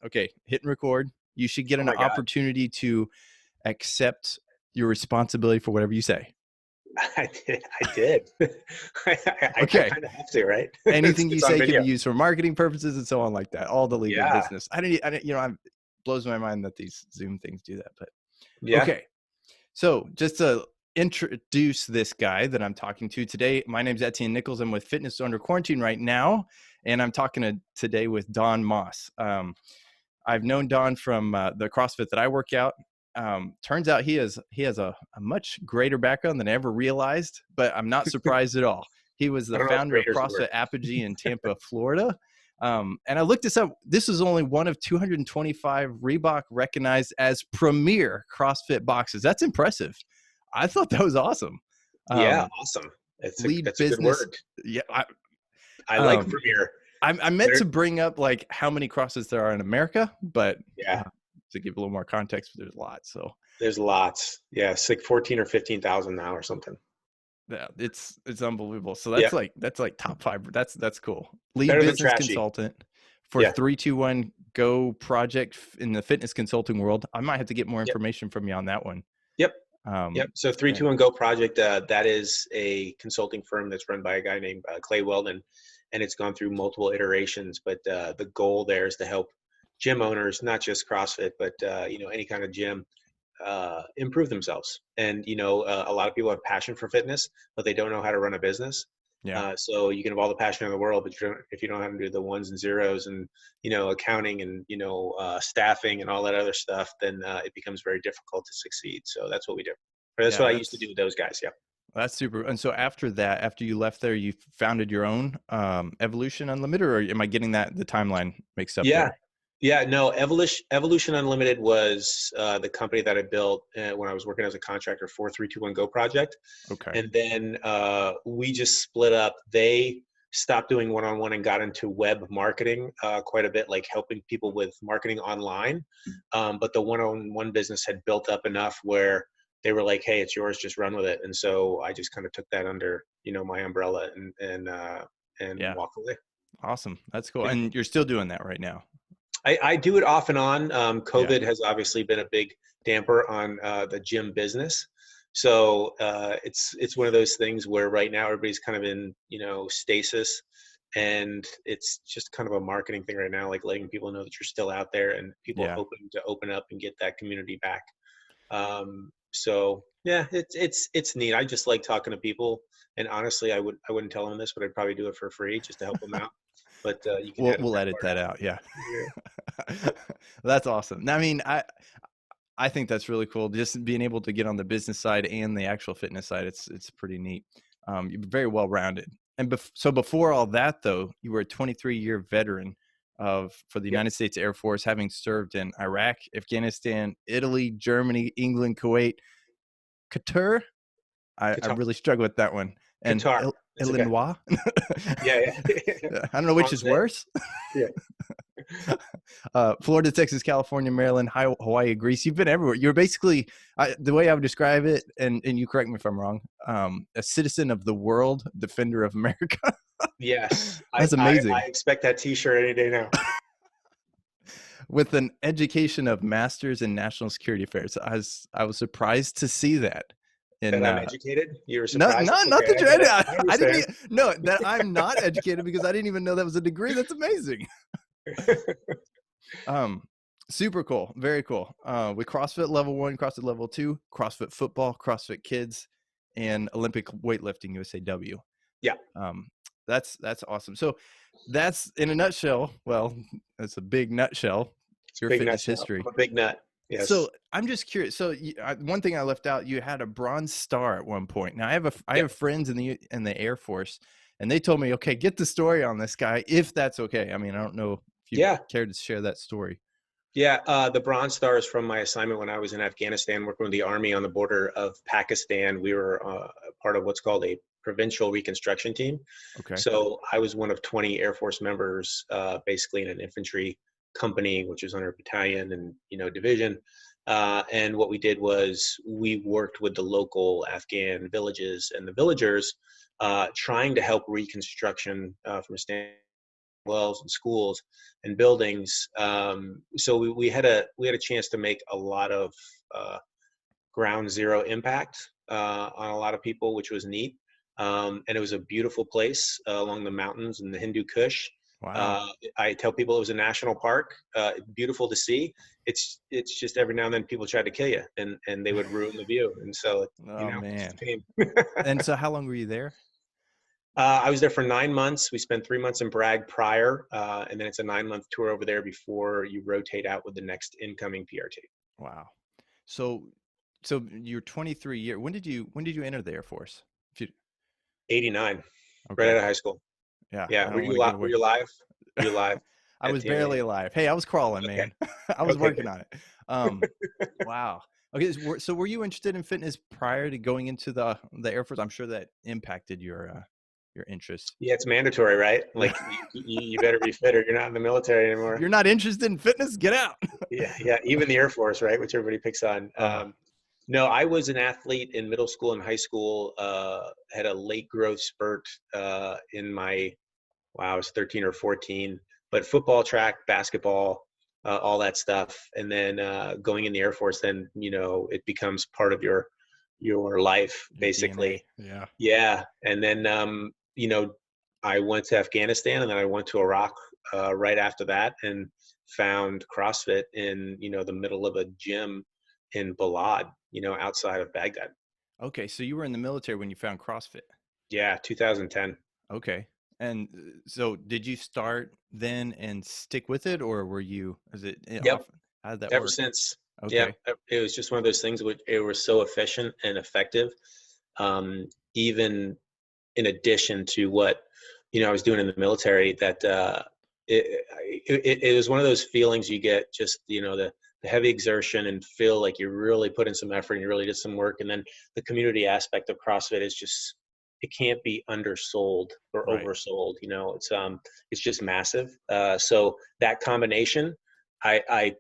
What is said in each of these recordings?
Okay, hit and record. You should get Oh an my God. opportunity to accept your responsibility for whatever you say. I did. I did. I Okay. kind of have to, right? Anything you It's on say can video. be used for marketing purposes and so on like that. All the legal Yeah. business. It blows my mind that these Zoom things do that. But Yeah. okay. So just to introduce this guy that I'm talking to today, my name's Etienne Nichols. I'm with Fitness Under Quarantine right now, and I'm talking today with Don Moss. I've known Don from the CrossFit that I work out. Turns out he has a much greater background than I ever realized, but I'm not surprised at all. He was I the don't know if founder of graders work. CrossFit Apogee in Tampa, Florida. And I looked this up. This is only one of 225 Reebok recognized as premier CrossFit boxes. That's impressive. I thought that was awesome. Yeah. Um, Awesome. Lead That's a good business. word. Yeah. I like Um, Premiere. I meant There. to bring up like how many CrossFits there are in America, but Yeah. uh, to give a little more context, there's lots. So There's lots. Yeah. It's like 14 or 15,000 now or something. yeah, it's unbelievable. So Yeah. that's like top five. That's cool. Lead Better than business trashy. consultant for Yeah. 321 Go project in the fitness consulting world. I might have to get more Yep. information from you on that one. Yep. Um, Yep. So and 321 Go Project, that is a consulting firm that's run by a guy named Clay Weldon, and it's gone through multiple iterations. But the goal there is to help gym owners, not just CrossFit, but any kind of gym, improve themselves. And a lot of people have passion for fitness, but they don't know how to run a business. yeah, So you can have all the passion in the world, but if you don't know how to do the ones and zeros and accounting and staffing and all that other stuff, then it becomes very difficult to succeed. So that's what we do. Or that's yeah, what I used to do with those guys. Yeah. that's super. And so after that, after you left there, you founded your own Evolution Unlimited, or am I getting the timeline mixed up Yeah. there? Yeah, no, Evolution Unlimited was the company that I built when I was working as a contractor for 321 Go Project. Okay. And then we just split up. They stopped doing one-on-one and got into web marketing quite a bit, like helping people with marketing online. But the one-on-one business had built up enough where they were like, "Hey, it's yours. Just run with it." And so I just kind of took that under, my umbrella and Yeah. walked away. Awesome. That's cool. Yeah. And you're still doing that right now. I do it off and on. Yeah. COVID has obviously been a big damper on the gym business. So it's one of those things where right now everybody's kind of in stasis, and it's just kind of a marketing thing right now, like letting people know that you're still out there and people are Yeah. hoping to open up and get that community back. So yeah, it's neat. I just like talking to people, and honestly, I wouldn't tell them this, but I'd probably do it for free just to help them out. But you can edit We'll that edit part that out. out. Yeah. Yeah. That's awesome. I mean, I think that's really cool. Just being able to get on the business side and the actual fitness side, it's pretty neat. You're very well rounded. And so before all that, though, you were a 23-year veteran for the Yep. United States Air Force, having served in Iraq, Afghanistan, Italy, Germany, England, Kuwait, Qatar. I Qatar. really struggle with that one. And Qatar. It's okay. Illinois. Yeah, yeah. I don't know which is Kwanzaa. worse. Yeah. Florida, Texas, California, Maryland, Hawaii, Greece. You've been everywhere. You're basically, the way I would describe it, and you correct me if I'm wrong, a citizen of the world, defender of America. Yes. That's I amazing. expect that T-shirt any day now. With an education of master's in national security affairs, I was surprised to see that. That In I'm educated. You were not surprised. not That's not okay. the I get dread. it. I I didn't understand. no that I'm not educated because I didn't even know that was a degree. That's amazing. Um, Super cool, very cool. With CrossFit Level 1, CrossFit Level 2, CrossFit Football, CrossFit Kids, and Olympic weightlifting USAW. Yeah. Um, that's awesome. So that's in a nutshell. Well, that's a big nutshell. It's a Your big fitness nutshell. history. I'm a big nut. Yes. So I'm just curious. So one thing I left out, you had a bronze star at one point. Now I Yep. have friends in the Air Force, and they told me, okay, get the story on this guy if that's okay. I mean, I don't know if you Yeah. care to share that story. Yeah. The Bronze Star is from my assignment when I was in Afghanistan working with the Army on the border of Pakistan. We were part of what's called a provincial reconstruction team. Okay. So I was one of 20 Air Force members, basically in an infantry company, which is under a battalion and division. And what we did was we worked with the local Afghan villages and the villagers, trying to help reconstruction from a standpoint wells and schools and buildings. So we had a chance to make a lot of ground zero impact on a lot of people, which was neat. And it was a beautiful place along the mountains in the Hindu Kush. Wow. Uh, I tell people it was a national park, beautiful to see. It's just every now and then people tried to kill you, and they would ruin the view. And so, Oh it's just man. a pain. And so how long were you there? I was there for 9 months. We spent 3 months in Bragg prior, and then it's a 9-month tour over there before you rotate out with the next incoming PRT. Wow. So you're 23 year. When did you enter the Air Force? If you, 89, right okay. out of high school. Yeah, Yeah, I were don't you want to give alive? Were away. you alive? Were you alive I at was the end? barely alive. Hey, I was crawling, Okay, man. I was okay, working good. on it. Um, wow. Okay, so were you interested in fitness prior to going into the Air Force? I'm sure that impacted your interest. Yeah, it's mandatory, right? Yeah. Like you better be fit or you're not in the military anymore. You're not interested in fitness? Get out. Yeah, yeah. Even the Air Force, right? Which everybody picks on. Uh, No, I was an athlete in middle school and high school. Had a late growth spurt in my wow, I was 13 or 14. But football, track, basketball, all that stuff, and then going in the Air Force, then it becomes part of your life your basically. DNA. Yeah. Yeah, and then I went to Afghanistan, and then I went to Iraq right after that, and found CrossFit in the middle of a gym in Balad, outside of Baghdad. Okay, so you were in the military when you found CrossFit. Yeah, 2010. Okay. And so did you start then and stick with it, or were you, is it Yep. off? How did that Ever work? since. Yeah, Okay. it was just one of those things which it was so efficient and effective. Even in addition to what I was doing in the military, that it was one of those feelings you get, just the heavy exertion and feel like you really put in some effort and you really did some work, and then the community aspect of CrossFit is just, it can't be undersold or Right. oversold. It's just massive. So that combination, I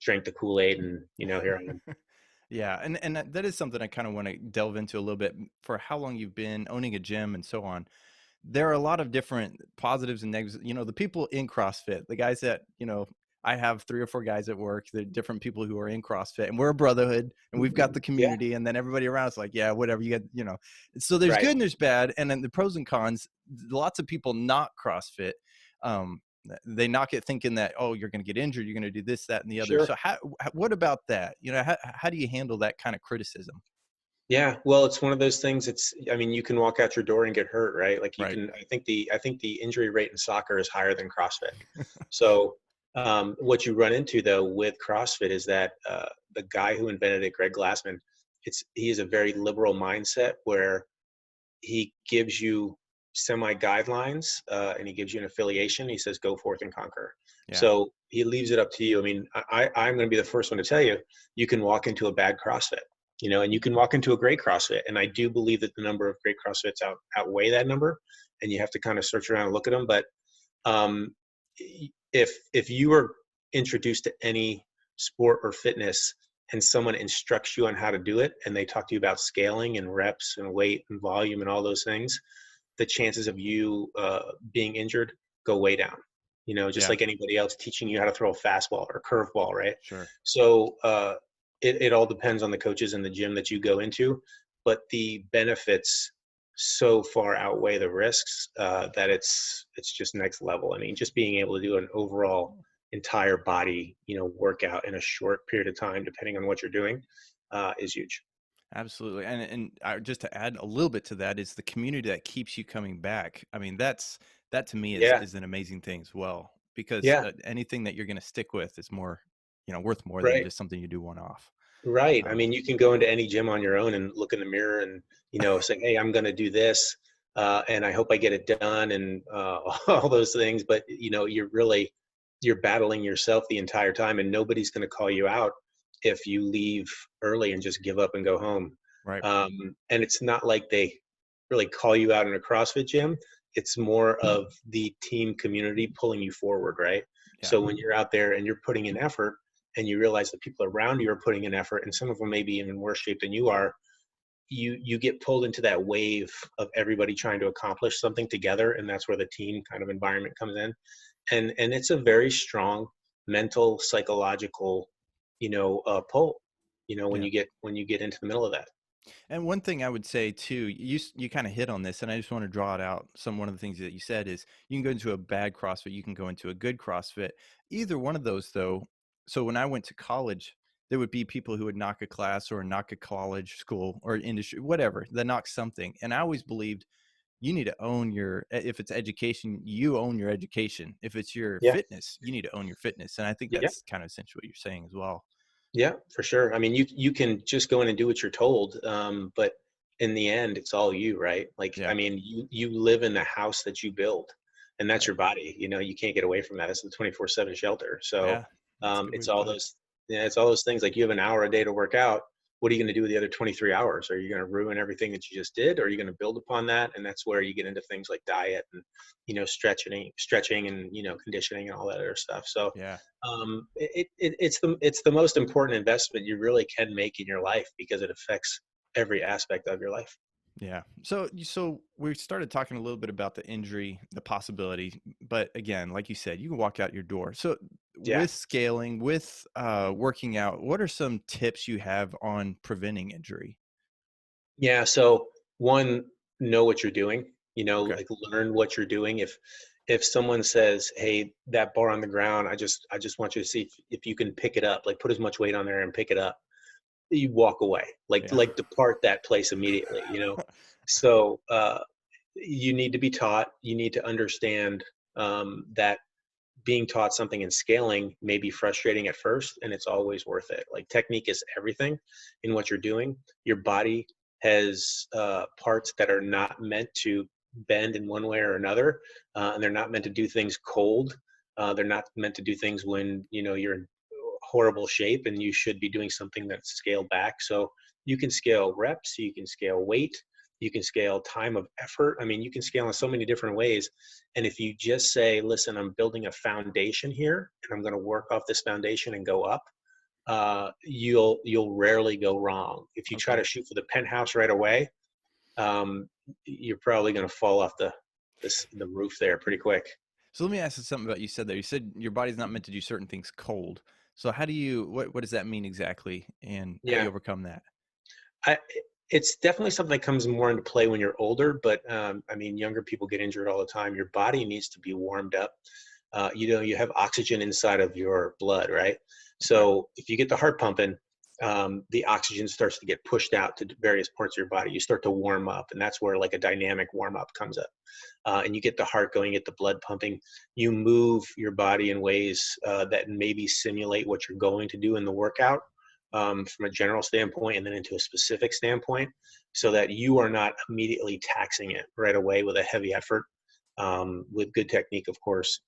drank the Kool-Aid, and here I am. Yeah, and that is something I kind of want to delve into a little bit. For how long you've been owning a gym and so on, there are a lot of different positives and negatives. The people in CrossFit, the guys that, I have 3 or 4 guys at work, the different people who are in CrossFit, and we're a brotherhood, and we've got the Yeah, community, and then everybody around is like, yeah, whatever you get, So there's right. good and there's bad, and then the pros and cons. Lots of people not CrossFit, um, they knock it thinking that, oh, you're going to get injured, you're going to do this, that, and the other. Sure. So what about that? How do you handle that kind of criticism? Yeah, well, it's one of those things. I mean, you can walk out your door and get hurt, right? Like you Right. can. I think the injury rate in soccer is higher than CrossFit. So, what you run into though with CrossFit is that the guy who invented it, Greg Glassman, he has a very liberal mindset where he gives you semi guidelines, and he gives you an affiliation. He says, "Go forth and conquer." Yeah. So he leaves it up to you. I mean, I'm going to be the first one to tell you, you can walk into a bad CrossFit, and you can walk into a great CrossFit. And I do believe that the number of great CrossFits outweigh that number, and you have to kind of search around and look at them. But um, if you are introduced to any sport or fitness, and someone instructs you on how to do it, and they talk to you about scaling and reps and weight and volume and all those things, the chances of you being injured go way down. Just Yeah. like anybody else teaching you how to throw a fastball or a curveball, right? Sure. So it all depends on the coaches in the gym that you go into, but the benefits so far outweigh the risks that it's just next level. I mean, just being able to do an overall entire body workout in a short period of time, depending on what you're doing, is huge. Absolutely. Just to add a little bit to that is the community that keeps you coming back. I mean, that to me is Yeah, is an amazing thing as well, because yeah, anything that you're going to stick with is more, worth more than right. just something you do one off. Right. I Um, mean, you can go into any gym on your own and look in the mirror and, say, hey, I'm going to do this. And I hope I get it done, and all those things. But, you're battling yourself the entire time, and nobody's going to call you out if you leave early and just give up and go home. right. And it's not like they really call you out in a CrossFit gym. It's more of the team community pulling you forward, right? Yeah. So when you're out there and you're putting in effort, and you realize the people around you are putting in effort, and some of them may be in worse shape than you are, you get pulled into that wave of everybody trying to accomplish something together, and that's where the team kind of environment comes in. And it's a very strong mental, psychological, pull, Yeah. when you get into the middle of that. And one thing I would say too, you kind of hit on this, and I just want to draw it out. One of the things that you said is you can go into a bad CrossFit, you can go into a good CrossFit. Either one of those, though. So when I went to college, there would be people who would knock a class or knock a college, school, or industry, whatever, that knock something. And I always believed you need to own if it's education, you own your education. If it's your Yeah. fitness, you need to own your fitness. And I think Yeah. that's kind of essentially what you're saying as well. Yeah, for sure. I mean, you can just go in and do what you're told, but in the end, it's all you, right? Like, I Yeah. mean, you live in the house that you build, and that's Right. your body. You can't get away from that. It's the 24/7 shelter. So Yeah. That's a good way it's to all put it. those, yeah, it's all those things. Like, you have an hour a day to work out. What are you going to do with the other 23 hours? Are you going to ruin everything that you just did, or are you going to build upon that? And that's where you get into things like diet and stretching, and conditioning and all that other stuff. So Yeah. it's the most important investment you really can make in your life, because it affects every aspect of your life. Yeah. So we started talking a little bit about the injury, the possibility, but again, like you said, you can walk out your door. So Yeah. with scaling, with working out, what are some tips you have on preventing injury? Yeah. So, one, know what you're doing. Okay. Like, learn what you're doing. If someone says, "Hey, that bar on the ground, I just want you to see if you can pick it up. Like, put as much weight on there and pick it up." You walk away. Like Yeah. like depart that place immediately. So you need to be taught. You need to understand that being taught something and scaling may be frustrating at first, and it's always worth it. Like, technique is everything in what you're doing. Your body has parts that are not meant to bend in one way or another, and they're not meant to do things cold. They're not meant to do things when you're in horrible shape, and you should be doing something that's scaled back. So you can scale reps, you can scale weight, you can scale time of effort. I mean, you can scale in so many different ways. And if you just say, listen, I'm building a foundation here, and I'm going to work off this foundation and go up, you'll rarely go wrong. If you try Okay. to shoot for the penthouse right away, um, you're probably going to fall off the roof there pretty quick. So let me ask you something about you said there. You said your body's not meant to do certain things cold. So what does that mean exactly? And how do you Yeah. overcome that? I, it's definitely something that comes more into play when you're older, but I mean, younger people get injured all the time. Your body needs to be warmed up. You have oxygen inside of your blood, right? Okay. So if you get the heart pumping, the oxygen starts to get pushed out to various parts of your body. You start to warm up, and that's where like a dynamic warm up comes up. And you get the heart going, get the blood pumping. You move your body in ways that maybe simulate what you're going to do in the workout, from a general standpoint, and then into a specific standpoint, so that you are not immediately taxing it right away with a heavy effort, with good technique, of course,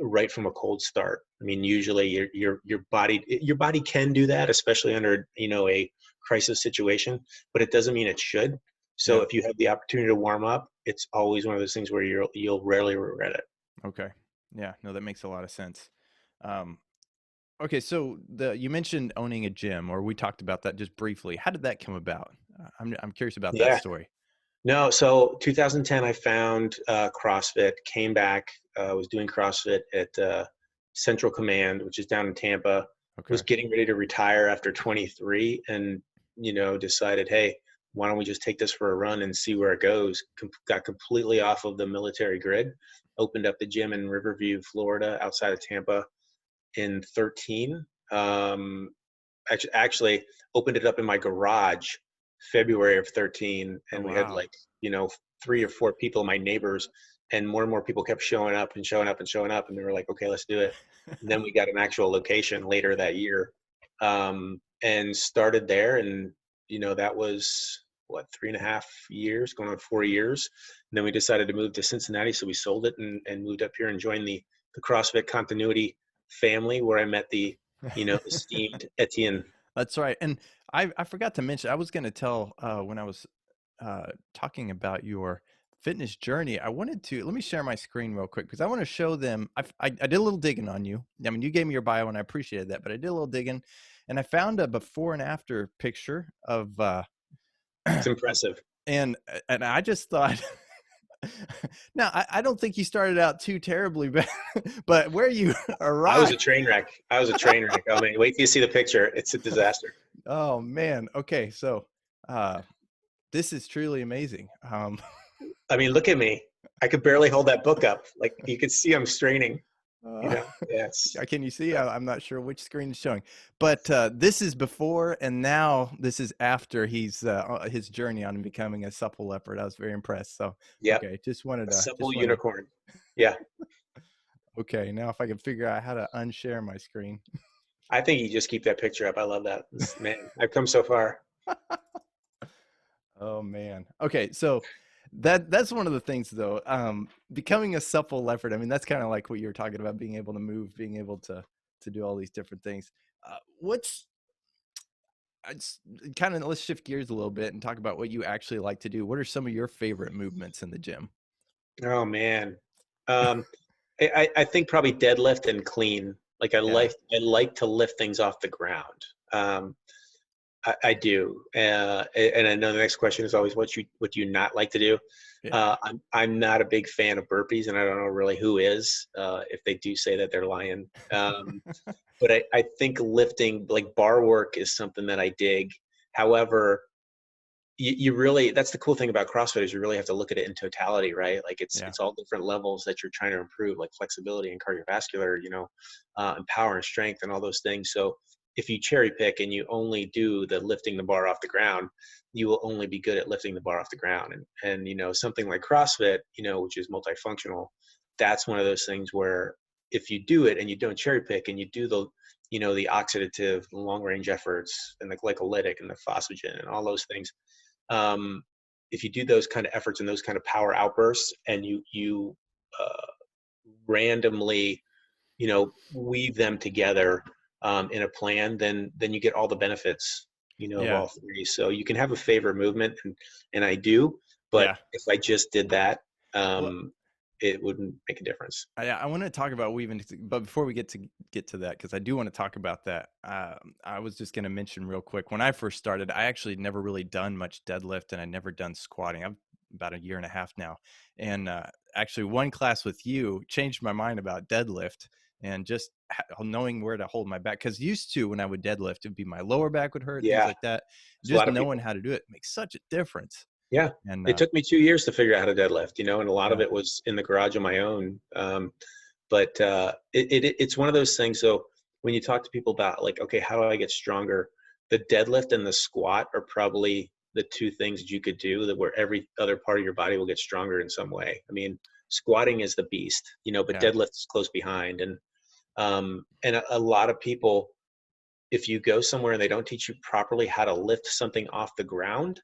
right from a cold start. I mean, usually your body can do that, especially under a crisis situation, but it doesn't mean it should. So Yeah. if you have the opportunity to warm up, it's always one of those things where you'll rarely regret it. Okay. Yeah. No, that makes a lot of sense. Um, okay. So you mentioned owning a gym, or we talked about that just briefly. How did that come about? I'm curious about that Yeah. story. No, so 2010, I found CrossFit, came back, was doing CrossFit at Central Command, which is down in Tampa, was Okay. getting ready to retire after 23, and, decided, hey, why don't we just take this for a run and see where it goes? Got completely off of the military grid, opened up the gym in Riverview, Florida, outside of Tampa in 13. Actually opened it up in my garage February of 13, Oh, and we had wow. like, 3 or 4 people, my neighbors, and more people kept showing up and showing up and showing up, and they were like, okay, let's do it. And then we got an actual location later that year, and started there, and that was what, 3.5 years, going on 4 years. And then we decided to move to Cincinnati, so we sold it and moved up here and joined the CrossFit Continuity family, where I met the esteemed Etienne. That's right. And I forgot to mention, I was going to tell when I was talking about your fitness journey, I wanted to let me share my screen real quick because I want to show them. I did a little digging on you. I mean, you gave me your bio and I appreciated that, but I did a little digging and I found a before and after picture of It's impressive. And I just thought, now I don't think you started out too terribly bad, but where you I was a arrived. train wreck. I was a train wreck. Oh man, wait till you see the picture. It's a disaster. Oh man. Okay, so uh, this is truly amazing. I mean, look at me. I could barely hold that book up. Like you could see I'm straining, you uh, know? Yes. can you see? I'm not sure which screen is showing, but this is before, and now this is after his journey on becoming a supple leopard. I was very impressed. So, Yep. okay, A supple just wanted. unicorn. Yeah. Okay, now if I can figure out how to unshare my screen. I think you just keep that picture up. I love that. Man, I've come so far. Oh man. Okay, so that's one of the things though. Becoming a supple leopard. I mean, that's kind of like what you were talking about, being able to move, being able to do all these different things. What's kind of, let's shift gears a little bit and talk about what you actually like to do. What are some of your favorite movements in the gym? Oh man. Um, I think probably deadlift and clean. Like Yeah. I like to lift things off the ground. Um, I do, and I know the next question is always what do you not like to do? Yeah. I'm not a big fan of burpees, and I don't know really who is. If they do say that, they're lying. But I think lifting like bar work is something that I dig. However, you really that's the cool thing about CrossFit is you really have to look at it in totality, right? Like Yeah. it's all different levels that you're trying to improve, like flexibility and cardiovascular, and power and strength and all those things. So if you cherry pick and you only do the lifting the bar off the ground, you will only be good at lifting the bar off the ground. And something like CrossFit, which is multifunctional, that's one of those things where if you do it and you don't cherry pick and you do the oxidative, long range efforts and the glycolytic and the phosphagen and all those things, um, if you do those kind of efforts and those kind of power outbursts and you uh, randomly weave them together in a plan, then you get all the benefits of Yeah. all three. So you can have a favorite movement, and I do, but Yeah. if I just did that, Well, um, it wouldn't make a difference. I want to talk about weaving, but before we get to that, because I do want to talk about that. I was just going to mention real quick, when I first started, I actually never really done much deadlift, and I never done squatting. I'm about a year and a half now, and actually, one class with you changed my mind about deadlift and just knowing where to hold my back. Because used to, when I would deadlift, it'd be my lower back would hurt, things Yeah, like that. there's a Just lot of knowing people. how to do it makes such a difference. Yeah, And it took me 2 years to figure out how to deadlift, and a lot of yeah, it was in the garage on my own. But it's one of those things. So when you talk to people about like, okay, how do I get stronger? The deadlift and the squat are probably the two things that you could do that where every other part of your body will get stronger in some way. I mean, squatting is the beast, but yeah, deadlift is close behind. And a lot of people, if you go somewhere and they don't teach you properly how to lift something off the ground,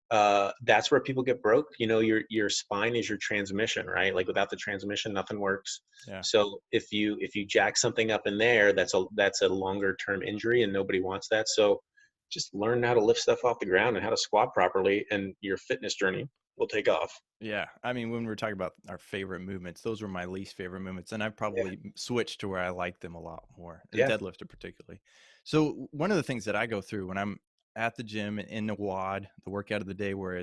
that's where people get broke. Your spine is your transmission, right? Like without the transmission, nothing works. yeah. So if you jack something up in there, that's a longer term injury, and nobody wants that. So just learn how to lift stuff off the ground and how to squat properly, and your fitness journey will take off. Yeah, I mean, when we're talking about our favorite movements, those were my least favorite movements, and I've Yeah, probably switched to where I like them a lot more, the yeah, deadlifter particularly. So one of the things that I go through when I'm at the gym and in the WOD, the workout of the day, where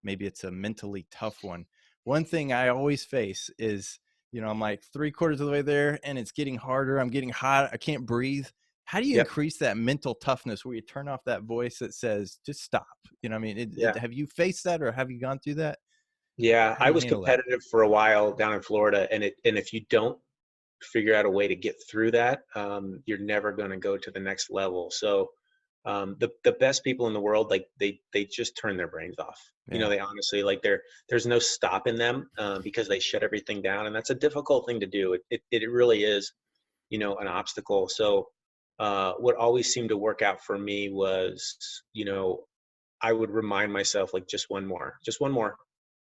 maybe it's a mentally tough one. One thing I always face is, I'm like three-quarters of the way there, and it's getting harder. I'm getting hot. I can't breathe. How do you yep, increase that mental toughness where you turn off that voice that says, just stop? I mean, yeah. have you faced that, or have you gone through that? Yeah, How do I you was handle that? competitive for a while down in Florida, and if you don't figure out a way to get through that, you're never going to go to the next level. So the best people in the world, like they just turn their brains off. Yeah. They honestly like there's no stopping them because they shut everything down, and that's a difficult thing to do. It really is, an obstacle. So what always seemed to work out for me was, I would remind myself like just one more, just one more,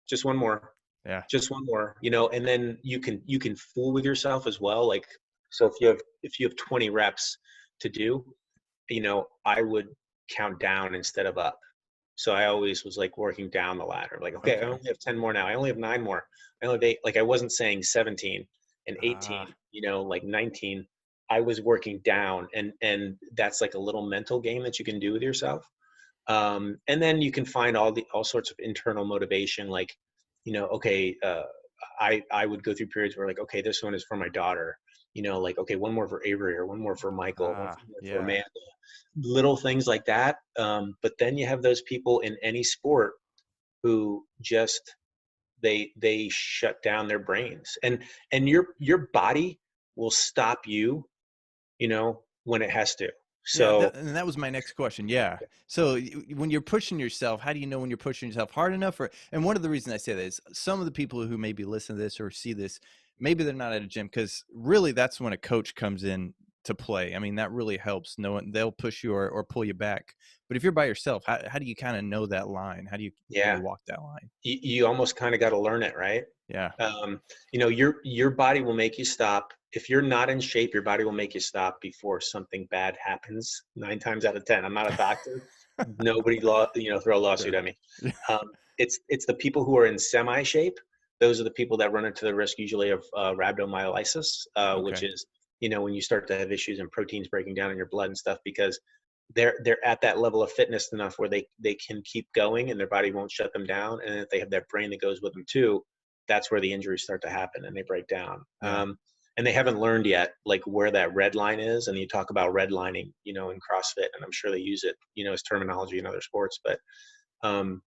just one more, Yeah. just one more, and then you can fool with yourself as well. Like, so if you have 20 reps to do, I would count down instead of up. So I always was like working down the ladder, like, okay, I Okay. only have 10 more now, I only have 9 more, I only have 8. Like I wasn't saying 17 and 18, Ah, like 19. I was working down, and that's like a little mental game that you can do with yourself. And then you can find all sorts of internal motivation, like, okay, I would go through periods where, like, okay, this one is for my daughter, like, okay, one more for Avery, or one more for Michael, one Ah, more for yeah. Amanda, little things like that. But then you have those people in any sport who just they shut down their brains, and your body will stop you, when it has to. Yeah, So and that was my next question. Yeah. So when you're pushing yourself, how do you know when you're pushing yourself hard enough? And one of the reasons I say that is some of the people who maybe listen to this or see this, maybe they're not at a gym, because really that's when a coach comes in to play. I mean, that really helps. No one, they'll push you or pull you back. But if you're by yourself, how do you kind of know that line? How do you yeah, walk that line? you almost kind of got to learn it, right? Yeah. Your body will make you stop. If you're not in shape, your body will make you stop before something bad happens. 9 times out of 10. I'm not a doctor. Nobody throw a lawsuit Sure. at me. It's the people who are in semi shape. Those are the people that run into the risk usually of rhabdomyolysis, which Okay. is, when you start to have issues and proteins breaking down in your blood and stuff, because they're at that level of fitness enough where they can keep going and their body won't shut them down. And if they have that brain that goes with them too, that's where the injuries start to happen and they break down. Yeah. And they haven't learned yet, like, where that red line is. And you talk about redlining, in CrossFit, and I'm sure they use it, as terminology in other sports. But um,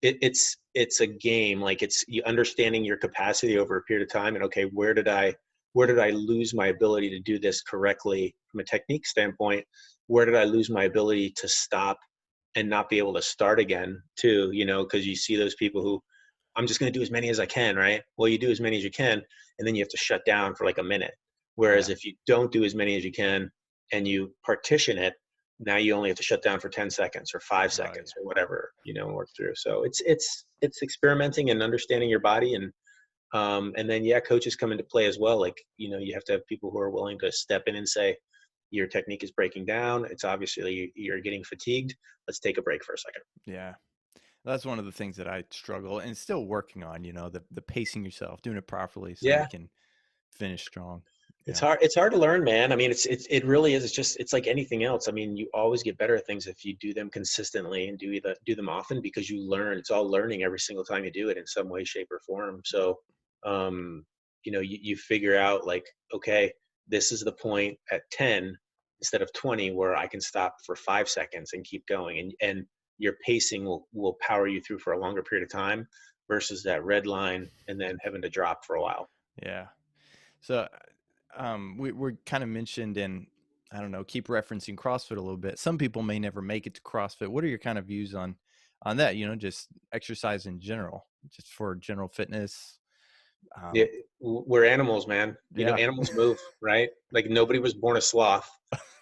it's a game. Like, it's you understanding your capacity over a period of time, and, okay, where did I lose my ability to do this correctly from a technique standpoint? Where did I lose my ability to stop and not be able to start again too? Because you see those people who, I'm just going to do as many as I can, right? Well, you do as many as you can, and then you have to shut down for like a minute. Whereas Yeah. if you don't do as many as you can and you partition it, now you only have to shut down for 10 seconds or five Oh, yeah. seconds or whatever, and work through. So it's experimenting and understanding your body. And then, yeah, coaches come into play as well. Like, you have to have people who are willing to step in and say, your technique is breaking down. It's obviously you're getting fatigued. Let's take a break for a second. Yeah. That's one of the things that I struggle and still working on, the pacing yourself, doing it properly so you Yeah. can finish strong. It's Yeah. hard. It's hard to learn, man. I mean, it really is. It's like anything else. I mean, you always get better at things if you do them consistently and do them often, because you learn. It's all learning every single time you do it in some way, shape, or form. So, um, you figure out, like, okay, this is the point at 10 instead of 20 where I can stop for 5 seconds and keep going, and your pacing will power you through for a longer period of time versus that red line and then having to drop for a while. Yeah. So, we're kind of mentioned in, I don't know, keep referencing CrossFit a little bit. Some people may never make it to CrossFit. What are your kind of views on that? Just exercise in general, just for general fitness. Yeah, Um, we're animals, man. yeah. Animals move, right? Like, nobody was born a sloth.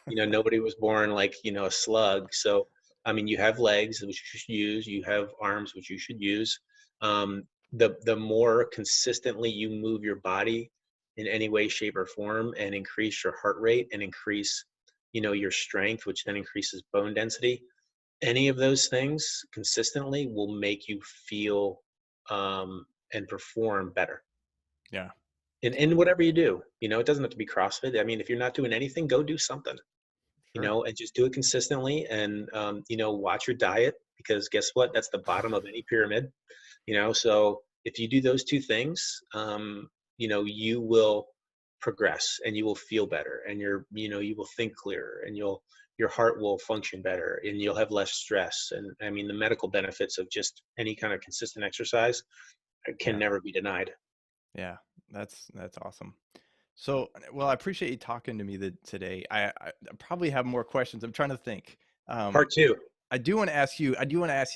Nobody was born like, a slug. So, I mean, you have legs, which you should use. You have arms, which you should use. The more consistently you move your body in any way, shape, or form, and increase your heart rate and increase, your strength, which then increases bone density. Any of those things consistently will make you feel and perform better Yeah. in whatever you do. It doesn't have to be CrossFit. I mean, if you're not doing anything, go do something, Sure. and just do it consistently. And, watch your diet, because guess what? That's the bottom of any pyramid. So if you do those two things, you will progress and you will feel better, and you will think clearer, and your heart will function better, and you'll have less stress. And I mean, the medical benefits of just any kind of consistent exercise can Yeah. never be denied. Yeah. That's awesome. So, well, I appreciate you talking to me today. I probably have more questions. I'm trying to think. Um, Part two. I do want to ask you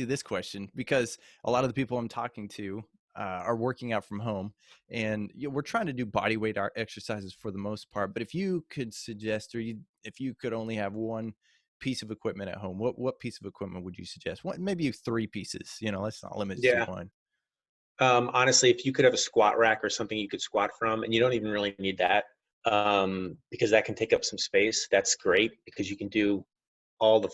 this question, because a lot of the people I'm talking to are working out from home, and we're trying to do body weight exercises for the most part. But if you could suggest, if you could only have one piece of equipment at home, what piece of equipment would you suggest? Maybe three pieces. Let's not limit it to Yeah. one. Honestly, if you could have a squat rack or something you could squat from, and you don't even really need that, because that can take up some space, that's great, because you can do all the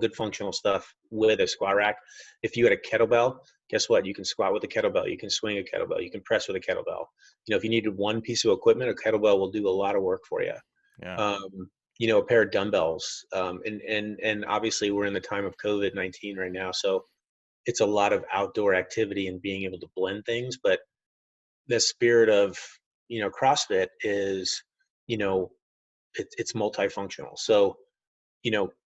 good functional stuff with a squat rack. If you had a kettlebell, guess what? You can squat with a kettlebell. You can swing a kettlebell. You can press with a kettlebell. If you needed one piece of equipment, a kettlebell will do a lot of work for you. Yeah. Um, a pair of dumbbells. And obviously we're in the time of COVID-19 right now, so it's a lot of outdoor activity and being able to blend things. But the spirit of CrossFit is, you know, it's multifunctional. So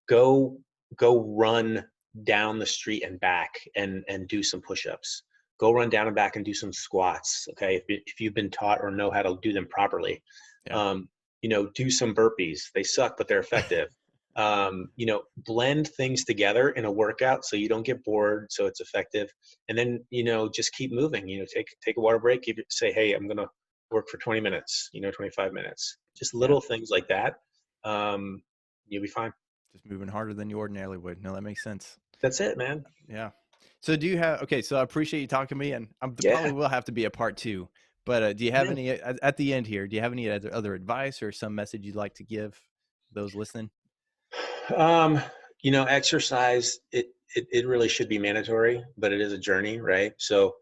go run down the street and back and do some push-ups. Go run down and back and do some squats. Okay, if you've been taught or know how to do them properly. Yeah. Do some burpees. They suck, but they're effective. Blend things together in a workout so you don't get bored, so it's effective. And then just keep moving. Take a water break. Say, hey, I'm gonna work for 20 minutes. 25 minutes. Just little things like that. You'll be fine. Just moving harder than you ordinarily would. No, that makes sense. That's it, man. Yeah. So do you have, okay, so I appreciate you talking to me, and Yeah. probably will have to be a part 2, but do you have any, at the end here, do you have any other advice or some message you'd like to give those listening? Exercise, it really should be mandatory, but it is a journey, right? So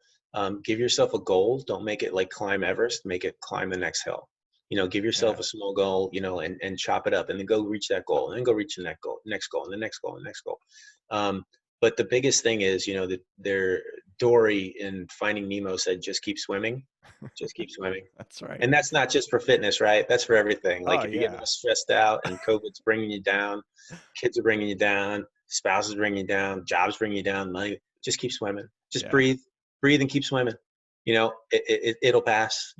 give yourself a goal. Don't make it like climb Everest, make it climb the next hill. Give yourself a small goal, and chop it up, and then go reach that goal, and then go reach the next goal, and the next goal, and the next goal. But the biggest thing is, that Dory in Finding Nemo said, just keep swimming, just keep swimming. That's right. And that's not just for fitness, right? That's for everything. Like if you're getting stressed out and COVID's bringing you down, kids are bringing you down, spouses bringing you down, jobs bringing you down, money, just keep swimming. Just breathe and keep swimming. It'll pass,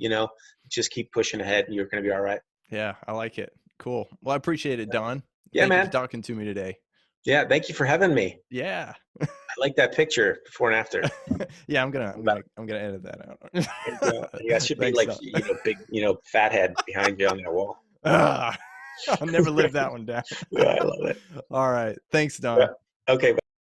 just keep pushing ahead and you're going to be all right. Yeah, I like it. Cool. Well, I appreciate it, Don. Yeah, Thank man. you for talking to me today. Yeah, thank you for having me. Yeah. I like that picture before and after. Yeah, I'm gonna edit that out. Yeah, should be like big, fathead behind you on that wall. I'll never live that one down. Yeah, I love it. All right. Thanks, Don. Yeah. Okay.